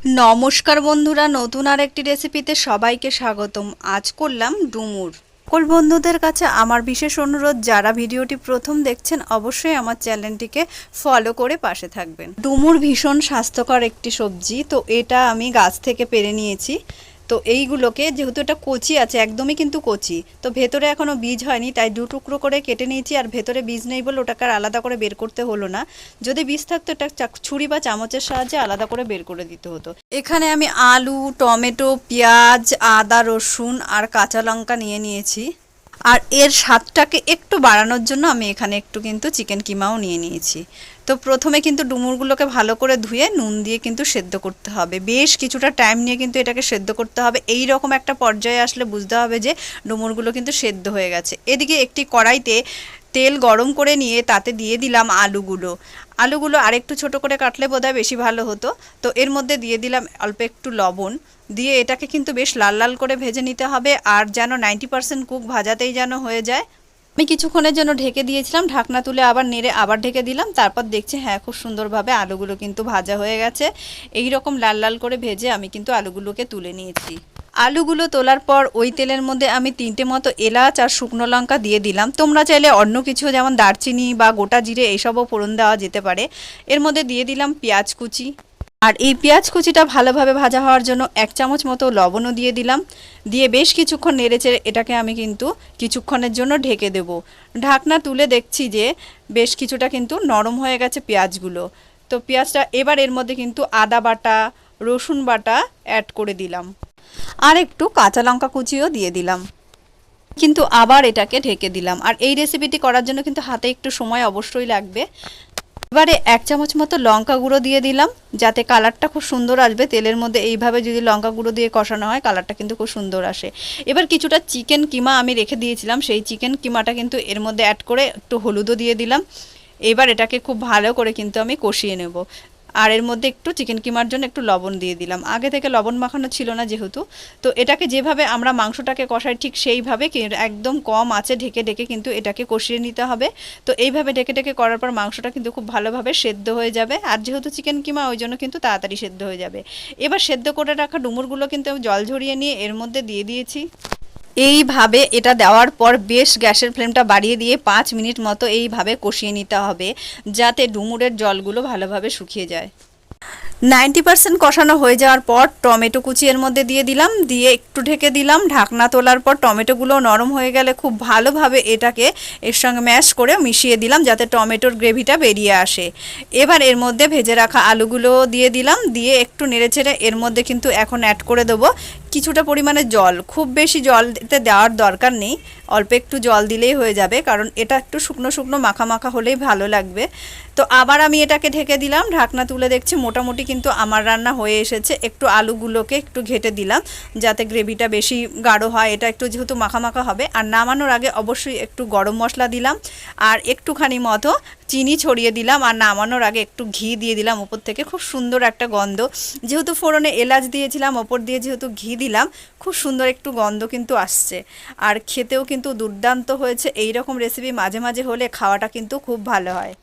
নমস্কার বন্ধুরা, নতুন আরেকটি রেসিপিতে সবাইকে স্বাগতম। আজ করলাম ডুমুর। সকল বন্ধুদের কাছে আমার বিশেষ অনুরোধ, যারা ভিডিওটি প্রথম দেখছেন অবশ্যই আমার চ্যানেলটিকে ফলো করে পাশে থাকবেন। ডুমুর ভীষণ স্বাস্থ্যকর একটি সবজি। তো এটা আমি গাছ থেকে পেড়ে নিয়েছি। তো এইগুলোকে, যেহেতু এটা কচি আছে, একদমই কিন্তু কচি, তো ভেতরে এখনও বীজ হয়নি, তাই দু টুকরো করে কেটে নিয়েছি। আর ভেতরে বীজ নেই বলে ওটাকে আর আলাদা করে বের করতে হলো না। যদি বীজ থাকতো এটা ছুরি বা চামচের সাহায্যে আলাদা করে বের করে দিতে হতো। এখানে আমি আলু, টমেটো, পেঁয়াজ, আদা, রসুন আর কাঁচা লঙ্কা নিয়ে নিয়েছি। আর এর স্বাদটাকে একটু বাড়ানোর জন্য আমি এখানে একটু কিন্তু চিকেন কিমাও নিয়ে নিয়েছি। তো প্রথমে কিন্তু ডুমুরগুলোকে ভালো করে ধুয়ে নুন দিয়ে কিন্তু সেদ্ধ করতে হবে। বেশ কিছুটা টাইম নিয়ে কিন্তু এটাকে সেদ্ধ করতে হবে। এই রকম একটা পর্যায়ে আসলে বুঝতে হবে যে ডুমুরগুলো কিন্তু সেদ্ধ হয়ে গেছে। এদিকে একটি কড়াইতে তেল গরম করে নিয়ে তাতে দিয়ে দিলাম আলুগুলো আরেকটু ছোট করে কাটলে বোধহয় বেশি ভালো হতো। তো এর মধ্যে দিয়ে দিলাম অল্প একটু লবণ, দিয়ে এটাকে কিন্তু বেশ লাল লাল করে ভেজে নিতে হবে। আর যেন 90% কুক ভাজাতেই যেন হয়ে যায়। আমি কিছুক্ষণের জন্য ঢেকে দিয়েছিলাম, ঢাকনা তুলে আবার নেড়ে আবার ঢেকে দিলাম। তারপর দেখছি হ্যাঁ, খুব সুন্দরভাবে আলুগুলো কিন্তু ভাজা হয়ে গেছে। এই রকম লাল লাল করে ভেজে আমি কিন্তু আলুগুলোকে তুলে নিয়েছি। আলুগুলো তোলার পর ওই তেলের মধ্যে আমি 3টে মতো এলাচ আর শুকনো লঙ্কা দিয়ে দিলাম। তোমরা চাইলে অন্য কিছু যেমন দারচিনি বা গোটা জিরে এইসবও ফোড়ন দেওয়া যেতে পারে। এর মধ্যে দিয়ে দিলাম পেঁয়াজ কুচি। আর এই পেঁয়াজ কুচিটা ভালোভাবে ভাজা হওয়ার জন্য 1 চামচ মতো লবণও দিয়ে দিলাম। দিয়ে বেশ কিছুক্ষণ নেড়েচেড়ে এটাকে আমি কিন্তু কিছুক্ষণের জন্য ঢেকে দেব। ঢাকনা তুলে দেখছি যে বেশ কিছুটা কিন্তু নরম হয়ে গেছে পেঁয়াজগুলো। তো পেঁয়াজটা এবার এর মধ্যে কিন্তু আদা বাটা, রসুন বাটা অ্যাড করে দিলাম। আর একটু কাঁচা লঙ্কা কুচিও দিয়ে দিলাম। কিন্তু আবার এটাকে ঢেকে দিলাম। আর এই রেসিপিটি করার জন্য কিন্তু হাতে একটু সময় অবশ্যই লাগবে। এবারে 1 চামচ মতো লঙ্কা গুঁড়ো দিয়ে দিলাম, যাতে কালারটা খুব সুন্দর আসবে। তেলের মধ্যে এইভাবে যদি লঙ্কা গুঁড়ো দিয়ে কষানো হয়, কালারটা কিন্তু খুব সুন্দর আসে। এবার কিছুটা চিকেন কিমা আমি রেখে দিয়েছিলাম, সেই চিকেন কিমাটা কিন্তু এর মধ্যে অ্যাড করে একটু হলুদও দিয়ে দিলাম। এবার এটাকে খুব ভালো করে কিন্তু আমি কষিয়ে নেব। আর এর মধ্যে একটু চিকেন কিমার জন্য একটু লবণ দিয়ে দিলাম। আগে থেকে লবণ মাখানো ছিল না যেহেতু। তো এটাকে যেভাবে আমরা মাংসটাকে কষাই ঠিক সেইভাবে একদম কম আঁচে ঢেকে ঢেকে কিন্তু এটাকে কষিয়ে নিতে হবে। তো এইভাবে ঢেকে ঢেকে করার পর মাংসটা কিন্তু খুব ভালোভাবে সেদ্ধ হয়ে যাবে। আর যেহেতু চিকেন কিমা, ওই জন্য কিন্তু তাড়াতাড়ি সেদ্ধ হয়ে যাবে। এবার সেদ্ধ করে রাখা ডুমুরগুলো কিন্তু আমি জল ঝরিয়ে নিয়ে এর মধ্যে দিয়ে দিয়েছি। এইভাবে এটা দেওয়ার পর বেশ গ্যাসের ফ্লেমটা বাড়িয়ে দিয়ে 5 মিনিট মতো এইভাবে কষিয়ে নিতে হবে, যাতে ডুমুরের জলগুলো ভালোভাবে শুকিয়ে যায়। 90% কষানো হয়ে যাওয়ার পর টমেটো কুচি এর মধ্যে দিয়ে দিলাম, দিয়ে একটু ঢেকে দিলাম। ঢাকনা তোলার পর টমেটোগুলো নরম হয়ে গেলে খুব ভালোভাবে এটাকে এর সঙ্গে ম্যাশ করে মিশিয়ে দিলাম, যাতে টমেটোর গ্রেভিটা বেরিয়ে আসে। এবার এর মধ্যে ভেজে রাখা আলুগুলো দিয়ে দিলাম, দিয়ে একটু নেড়েচেড়ে এর মধ্যে কিন্তু এখন অ্যাড করে দেবো কিছুটা পরিমাণে জল। খুব বেশি জল এতে দেওয়ার দরকার নেই, অল্প একটু জল দিলেই হয়ে যাবে, কারণ এটা একটু শুকনো শুকনো মাখা মাখা হলেই ভালো লাগবে। তো আবার আমি এটাকে ঢেকে দিলাম। ঢাকনা তুলে দেখছি মোটামুটি কিন্তু আমার রান্না হয়ে এসেছে। একটু আলুগুলোকে একটু ঘেটে দিলাম, যাতে গ্রেভিটা বেশি গাঢ় হয়। এটা একটু যেহেতু মাখা মাখা হবে। আর নামানোর আগে অবশ্যই একটু গরম মশলা দিলাম, আর একটুখানি মতো চিনি ছড়িয়ে দিলাম। আর নামানোর আগে একটু ঘি দিয়ে দিলাম ওপর থেকে। খুব সুন্দর একটা গন্ধ, যেহেতু ফোড়নে এলাচ দিয়েছিলাম, ওপর দিয়ে যেহেতু ঘি দিলাম, খুব সুন্দর একটু গন্ধ কিন্তু আসছে। আর খেতেও কিন্তু দুর্দান্ত হয়েছে। এই রকম রেসিপি মাঝে মাঝে হলে খাওয়াটা কিন্তু খুব ভালো হয়।